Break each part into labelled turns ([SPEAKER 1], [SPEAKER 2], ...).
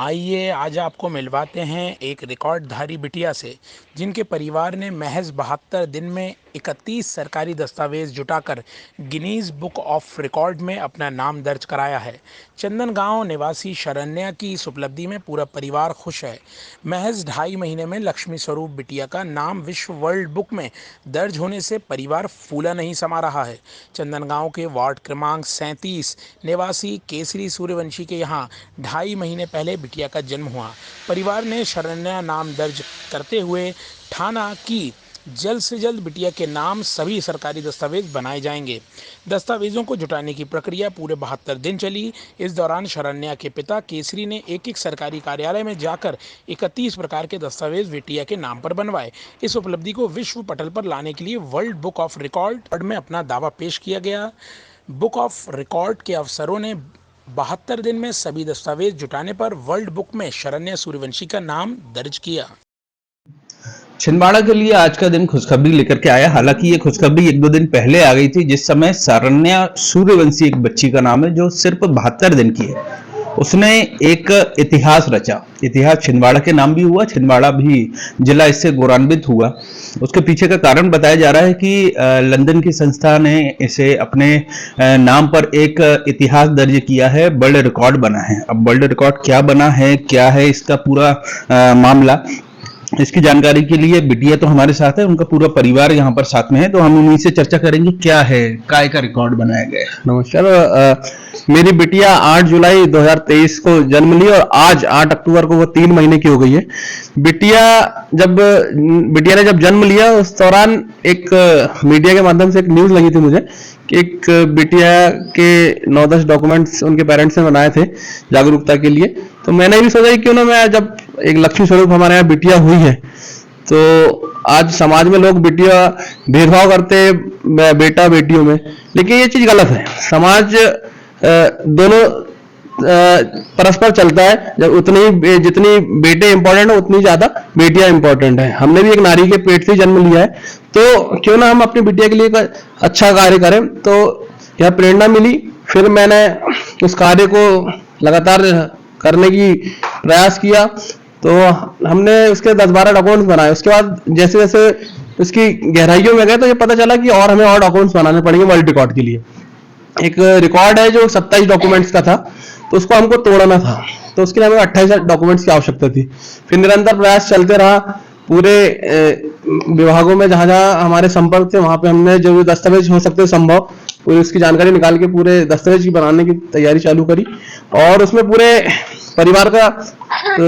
[SPEAKER 1] आइए आज आपको मिलवाते हैं एक रिकॉर्डधारी बिटिया से, जिनके परिवार ने महज 72 दिन में 31 सरकारी दस्तावेज जुटाकर गिनीज बुक ऑफ रिकॉर्ड में अपना नाम दर्ज कराया है। चंदन गांव निवासी शरण्या की इस उपलब्धि में पूरा परिवार खुश है। महज 2.5 महीने में लक्ष्मी स्वरूप बिटिया का नाम विश्व वर्ल्ड बुक में दर्ज होने से परिवार फूला नहीं समा रहा है। चंदन गांव के वार्ड क्रमांक 37 निवासी केसरी सूर्यवंशी के यहाँ 2.5 महीने पहले बिटिया का जन्म हुआ। परिवार ने शरण्या नाम दर्ज करते हुए ठाना कि जल्द से जल्द बिटिया के नाम सभी सरकारी दस्तावेज बनाए जाएंगे। दस्तावेजों को जुटाने की प्रक्रिया पूरे 72 दिन चली। इस दौरान शरण्या के पिता केसरी ने एक सरकारी कार्यालय में जाकर 31 प्रकार के दस्तावेज बिटिया के नाम पर बनवाए। इस उपलब्धि को विश्व पटल पर लाने के लिए वर्ल्ड बुक ऑफ रिकॉर्ड में अपना दावा पेश किया गया। बुक ऑफ रिकॉर्ड के अफसरों ने 72 दिन में सभी दस्तावेज जुटाने पर वर्ल्ड बुक में शरण्या सूर्यवंशी का नाम दर्ज किया।
[SPEAKER 2] छिंदवाड़ा के लिए आज का दिन खुशखबरी लेकर के आया। हालांकि ये खुशखबरी 1-2 दिन पहले आ गई थी, जिस समय शरण्या सूर्यवंशी एक बच्ची का नाम है जो सिर्फ 72 दिन की है। उसने एक इतिहास रचा। इतिहास छिंदवाड़ा के नाम भी हुआ, छिंदवाड़ा भी जिला इससे गौरवान्वित हुआ। उसके पीछे का कारण बताया जा रहा है कि लंदन की संस्था ने इसे अपने नाम पर एक इतिहास दर्ज किया है, वर्ल्ड रिकॉर्ड बना है। अब वर्ल्ड रिकॉर्ड क्या है इसका पूरा मामला, इसकी जानकारी के लिए बिटिया तो हमारे साथ है, उनका पूरा परिवार यहाँ पर साथ में है, तो हम उन्हीं से चर्चा करेंगे क्या है, काय का रिकॉर्ड बनाया गया है।
[SPEAKER 3] नमस्कार। मेरी बिटिया 8 जुलाई 2023 को जन्म ली और आज 8 अक्टूबर को वो 3 महीने की हो गई है। बिटिया ने जब जन्म लिया उस दौरान एक मीडिया के माध्यम से एक न्यूज लगी थी मुझे कि एक बिटिया के 9-10 डॉक्यूमेंट्स उनके पेरेंट्स ने बनाए थे जागरूकता के लिए। तो मैंने भी सोचा कि क्यों ना मैं, जब एक लक्ष्मी स्वरूप हमारे यहाँ बिटिया हुई है तो आज समाज में लोग बिटिया भेदभाव करते बेटा बेटियों में, लेकिन ये चीज गलत है। समाज दोनों परस्पर चलता है। जब जितनी बेटे इंपॉर्टेंट है उतनी ज्यादा बेटियां इंपॉर्टेंट है। हमने भी एक नारी के पेट से जन्म लिया है, तो क्यों ना हम अपनी बिटिया के लिए एक अच्छा कार्य करें। तो यह प्रेरणा मिली, फिर मैंने उस कार्य को लगातार करने की प्रयास किया। तो हमने उसके 10-12 डॉक्यूमेंट्स बनाए। उसके बाद जैसे जैसे उसकी गहराइयों में गए तो ये पता चला कि और हमें और डॉक्यूमेंट्स बनाने पड़ेंगे वर्ल्ड रिकॉर्ड के लिए। एक रिकॉर्ड है जो 27 डॉक्यूमेंट्स का था, तो उसको हमको तोड़ना था, तो उसके लिए हमें 28 डॉक्यूमेंट्स की आवश्यकता थी। फिर निरंतर प्रयास चलते रहा। पूरे विभागों में जहां जहां हमारे संपर्क थे वहां पे हमने जो भी दस्तावेज हो सकते संभव पूरी उसकी जानकारी निकाल के पूरे दस्तावेज की बनाने की तैयारी चालू करी। और उसमें पूरे परिवार का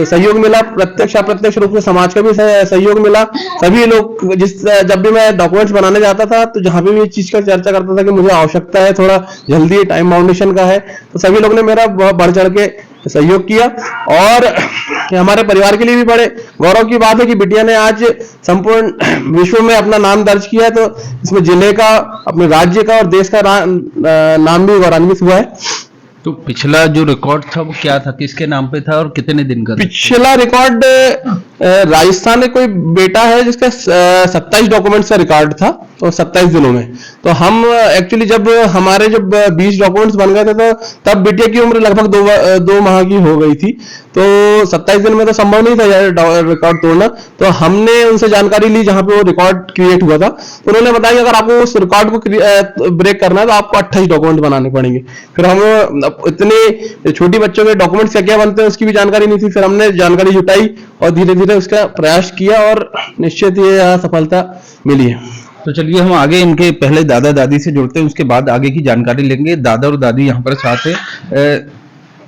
[SPEAKER 3] सहयोग मिला, प्रत्यक्ष अप्रत्यक्ष रूप से समाज का भी सहयोग मिला। सभी लोग जब भी मैं डॉक्यूमेंट्स बनाने जाता था तो जहां भी इस चीज का चर्चा करता था कि मुझे आवश्यकता है, थोड़ा जल्दी टाइम बाउंडेशन का है, तो सभी लोग ने मेरा बहुत बढ़ चढ़ के सहयोग किया। और हमारे परिवार के लिए भी बड़े गौरव की बात है कि बिटिया ने आज संपूर्ण विश्व में अपना नाम दर्ज किया है। तो इसमें जिले का, अपने राज्य का और देश का नाम भी गौरवान्वित हुआ है।
[SPEAKER 2] तो पिछला जो रिकॉर्ड था वो क्या था, किसके नाम पे था और कितने दिन का?
[SPEAKER 3] पिछला रिकॉर्ड राजस्थान में कोई बेटा है जिसका 27 डॉक्यूमेंट्स का रिकॉर्ड था, तो 27 दिनों में। तो हम एक्चुअली जब 20 डॉक्यूमेंट्स बन गए थे तो तब बिटिया की उम्र लगभग 2 माह की हो गई थी। तो 27 दिन में तो संभव नहीं था रिकॉर्ड तोड़ना। तो हमने उनसे जानकारी ली जहां पे वो रिकॉर्ड क्रिएट हुआ था, तो उन्होंने बताया कि अगर आपको उस रिकॉर्ड को ब्रेक करना है तो आपको 28 डॉक्यूमेंट बनाने पड़ेंगे। फिर हम इतने छोटी बच्चों के डॉक्यूमेंट्स क्या क्या बनते हैं उसकी भी जानकारी नहीं थी। फिर हमने जानकारी जुटाई और धीरे धीरे उसका प्रयास किया और निश्चित ये सफलता मिली है।
[SPEAKER 2] तो चलिए हम आगे इनके पहले दादा दादी से जुड़ते हैं, उसके बाद आगे की जानकारी लेंगे। दादा और दादी यहाँ पर साथ है।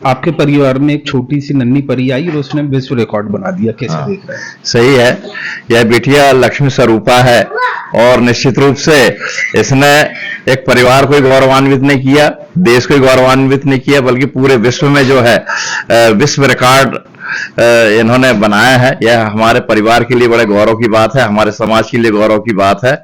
[SPEAKER 2] आपके परिवार में एक छोटी सी नन्ही परी आई और उसने विश्व रिकॉर्ड बना दिया, कैसे देख रहे हैं?
[SPEAKER 4] सही है, यह बिटिया लक्ष्मी स्वरूपा है और निश्चित रूप से इसने एक परिवार को गौरवान्वित नहीं किया, देश को गौरवान्वित नहीं किया, बल्कि पूरे विश्व में जो है विश्व रिकॉर्ड इन्होंने बनाया है। यह हमारे परिवार के लिए बड़े गौरव की बात है, हमारे समाज के लिए गौरव की बात है।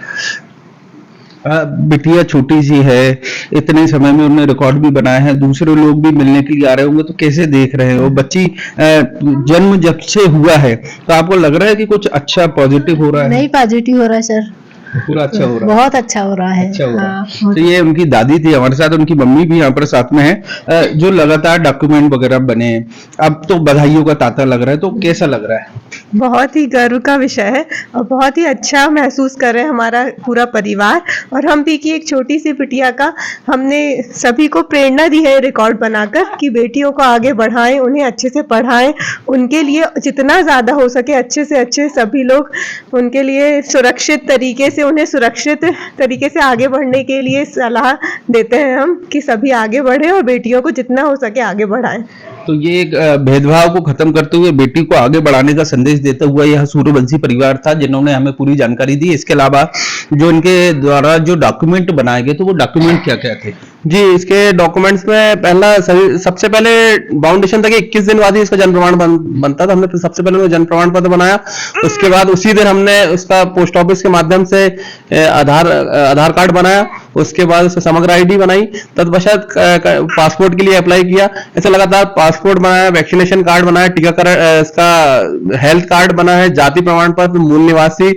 [SPEAKER 2] बिटिया छोटी सी है, इतने समय में उन्होंने रिकॉर्ड भी बनाया है, दूसरे लोग भी मिलने के लिए आ रहे होंगे, तो कैसे देख रहे हैं? वो बच्ची जन्म जब से हुआ है तो आपको लग रहा है कि कुछ अच्छा पॉजिटिव हो रहा है?
[SPEAKER 5] नहीं, पॉजिटिव हो रहा है सर।
[SPEAKER 2] पूरा अच्छा हो रहा है।
[SPEAKER 5] बहुत अच्छा हो रहा है।
[SPEAKER 2] अच्छा हो रहा है।
[SPEAKER 5] हाँ,
[SPEAKER 2] तो ये उनकी दादी थी हमारे साथ, उनकी मम्मी भी यहाँ पर साथ में है, जो लगातार डॉक्यूमेंट वगैरह बने, अब तो बधाइयों का तांता लग रहा है, तो कैसा लग रहा है?
[SPEAKER 6] बहुत ही गर्व का विषय है और बहुत ही अच्छा महसूस कर रहे हैं हमारा पूरा परिवार। और हम भी कि एक छोटी सी बिटिया का हमने सभी को प्रेरणा दी है रिकॉर्ड बनाकर कि बेटियों को आगे बढ़ाएं, उन्हें अच्छे से पढ़ाएं, उनके लिए जितना ज़्यादा हो सके अच्छे से अच्छे सभी लोग उनके लिए सुरक्षित तरीके से, उन्हें सुरक्षित तरीके से आगे बढ़ने के लिए सलाह देते हैं हम कि सभी आगे बढ़ें और बेटियों को जितना हो सके आगे बढ़ाएं।
[SPEAKER 2] तो ये एक भेदभाव को खत्म करते हुए बेटी को आगे बढ़ाने का संदेश देता हुआ यह सूर्यवंशी परिवार था, जिन्होंने हमें पूरी जानकारी दी। इसके अलावा जो इनके द्वारा जो डॉक्यूमेंट बनाए गए, तो वो डॉक्यूमेंट क्या क्या थे?
[SPEAKER 3] जी, इसके डॉक्यूमेंट्स में सबसे पहले बाउंडेशन था कि 21 दिन बाद ही इसका जन्म प्रमाण बनता था। हमने सबसे पहले जन्म प्रमाण पत्र बनाया, उसके बाद उसी दिन हमने उसका पोस्ट ऑफिस के माध्यम से आधार कार्ड बनाया, उसके बाद उससे समग्र आईडी बनाई, तत्पश्चात पासपोर्ट के लिए अप्लाई किया। ऐसे लगातार पासपोर्ट बनाया, वैक्सीनेशन कार्ड बनाया, टीकाकरण, इसका हेल्थ कार्ड बना है, जाति प्रमाण पत्र, मूल निवासी,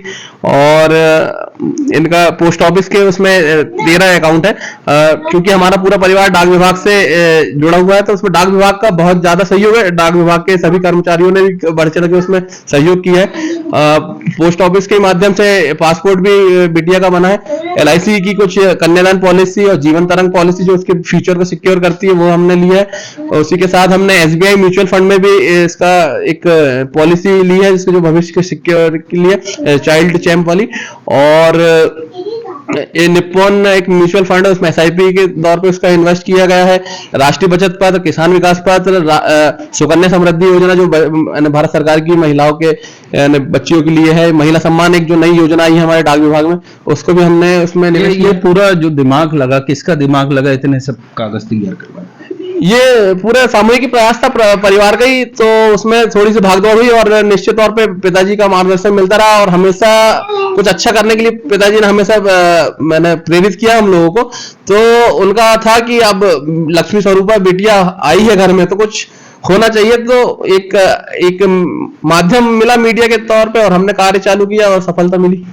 [SPEAKER 3] और इनका पोस्ट ऑफिस के उसमें 13 अकाउंट है। क्योंकि हमारा पूरा परिवार डाक विभाग से जुड़ा हुआ है, तो उसमें डाक विभाग का बहुत ज्यादा सहयोग है। डाक विभाग के सभी कर्मचारियों ने भी बढ़ चढ़ के उसमें सहयोग किया है। पोस्ट ऑफिस के माध्यम से पासपोर्ट भी बिटिया का बना है। LIC की कुछ कन्यादान पॉलिसी और जीवन तरंग पॉलिसी जो उसके फ्यूचर को सिक्योर करती है, वो हमने लिया है। और उसी के साथ हमने SBI म्यूचुअल फंड में भी इसका एक पॉलिसी ली है, जिसके जो भविष्य के सिक्योर के लिए चाइल्ड चैम्प वाली। और ये निप्पॉन एक म्यूचुअल फंड है, उसमें SIP के तौर पे उसका इन्वेस्ट किया गया है। राष्ट्रीय बचत पत्र, किसान विकास पत्र, सुकन्या समृद्धि योजना जो भारत सरकार की महिलाओं के बच्चियों के लिए है, महिला सम्मान एक जो नई योजना आई है हमारे डाक विभाग में, उसको भी हमने उसमें
[SPEAKER 2] ये पूरा जो दिमाग लगा, किसका दिमाग लगा इतने सब कागज तैयार करवाने?
[SPEAKER 3] ये पूरा सामूहिक प्रयास था परिवार का ही, तो उसमें थोड़ी सी भागदौड़ हुई और निश्चित तौर पे पिताजी का मार्गदर्शन मिलता रहा। और हमेशा कुछ अच्छा करने के लिए पिताजी ने हमेशा मैंने प्रेरित किया हम लोगों को। तो उनका था कि अब लक्ष्मी स्वरूपा बिटिया आई है घर में, तो कुछ होना चाहिए। तो एक माध्यम मिला मीडिया के तौर पे, और हमने कार्य चालू किया और सफलता मिली।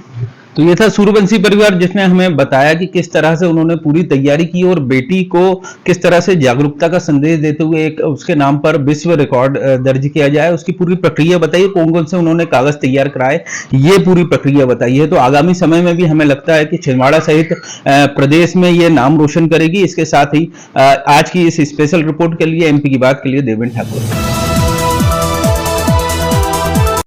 [SPEAKER 2] तो ये था सूर्यवंशी परिवार, जिसने हमें बताया कि किस तरह से उन्होंने पूरी तैयारी की और बेटी को किस तरह से जागरूकता का संदेश देते हुए एक उसके नाम पर विश्व रिकॉर्ड दर्ज किया जाए। उसकी पूरी प्रक्रिया बताइए, कौन कौन से उन्होंने कागज तैयार कराए, ये पूरी प्रक्रिया बताइए। है तो आगामी समय में भी हमें लगता है कि छिंदवाड़ा सहित प्रदेश में ये नाम रोशन करेगी। इसके साथ ही आज की इस स्पेशल रिपोर्ट के लिए, MP की बात के लिए, देवेंद्र ठाकुर।